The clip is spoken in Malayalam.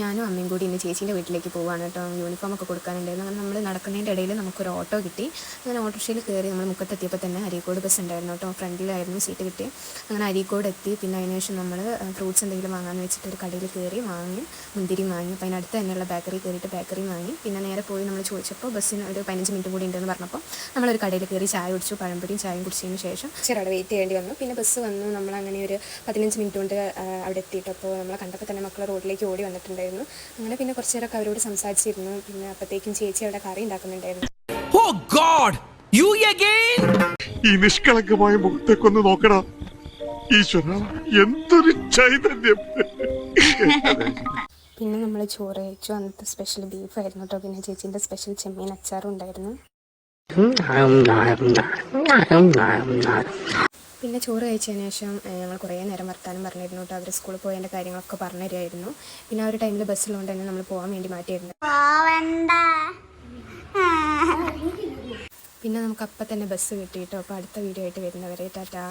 ഞാനും അമ്മയും കൂടി ഇന്ന് ചേച്ചീൻ്റെ വീട്ടിലേക്ക് പോവാണ് കേട്ടോ. യൂണിഫോമൊക്കെ കൊടുക്കാനുണ്ടായിരുന്നു. അങ്ങനെ നമ്മൾ നടക്കുന്നതിൻ്റെ ഇടയിൽ നമുക്കൊരു ഓട്ടോ കിട്ടി. അങ്ങനെ ഓട്ടോറിക്ഷയിൽ കയറി നമ്മൾ മുക്കത്തെത്തിയപ്പോൾ തന്നെ അരീക്കോട് ബസ് ഉണ്ടായിരുന്നു കേട്ടോ. ഫ്രണ്ടിലായിരുന്നു സീറ്റ് കിട്ടി. അങ്ങനെ അരീക്കോട് എത്തി. പിന്നെ അതിന് ശേഷം നമ്മൾ ഫ്രൂട്ട്സ് എന്തെങ്കിലും വാങ്ങാമെന്ന് വെച്ചിട്ട് ഒരു കടയിൽ കയറി വാങ്ങി, മുന്തിരി വാങ്ങി. അപ്പോൾ അതിനടുത്ത് തന്നെയുള്ള ബേക്കറി കയറിയിട്ട് ബേക്കറി വാങ്ങി. പിന്നെ നേരെ പോയി നമ്മൾ ചോദിച്ചപ്പോൾ ബസ്സിന് ഒരു 15 മിനിറ്റ് കൂടി ഉണ്ടെന്ന് പറഞ്ഞപ്പോൾ നമ്മളൊരു കടയിൽ കയറി ചായ കുടിച്ചു. പഴംപൊരിയും ചായയും കുടിച്ചതിന് ശേഷം ചെറുവിടെ വെയിറ്റ് ചെയ്യേണ്ടി വന്നു. പിന്നെ ബസ് വന്നു. നമ്മളങ്ങനെ ഒരു 15 മിനിറ്റ് കൊണ്ട് അവിടെ എത്തിയിട്ട് അപ്പോൾ നമ്മളെ കണ്ടപ്പോൾ തന്നെ മക്കൾ റോഡിലേക്ക് ഓടി വന്നിട്ടുണ്ടായിരുന്നു. അങ്ങനെ പിന്നെ കുറച്ച് നേരമൊക്കെ അവരോട് സംസാരിച്ചിരുന്നു. പിന്നെ അപ്പോഴത്തേക്കും ചേച്ചി അവിടെ കറി ഉണ്ടാക്കുന്നുണ്ടായിരുന്നു. ഈ നിഷ്കളങ്കമായ മുഖത്തേക്കൊന്ന് നോക്കടാ ഈശ്വര, എന്തൊരു ചൈതന്യം. പിന്നെ നമ്മൾ ചോറ് കഴിച്ചു. അന്നത്തെ സ്പെഷ്യൽ ബീഫായിരുന്നു കേട്ടോ. പിന്നെ ചേച്ചീൻ്റെ സ്പെഷ്യൽ ചെമ്മീൻ അച്ചാറും ഉണ്ടായിരുന്നു. പിന്നെ ചോറ് കഴിച്ചതിന് ശേഷം ഞങ്ങൾ കുറേ നേരം വർത്താനം പറഞ്ഞിരുന്നു കേട്ടോ. അവർ സ്കൂളിൽ പോയതിൻ്റെ കാര്യങ്ങളൊക്കെ പറഞ്ഞു തരുമായിരുന്നു. പിന്നെ ആ ഒരു ടൈമിൽ ബസ്സിലുകൊണ്ട് തന്നെ നമ്മൾ പോകാൻ വേണ്ടി മാറ്റിയിരുന്നു. പിന്നെ നമുക്ക് അപ്പം തന്നെ ബസ് കിട്ടി കേട്ടോ. അപ്പോൾ അടുത്ത വീഡിയോ ആയിട്ട് വരുന്നവരെ ടാറ്റാ.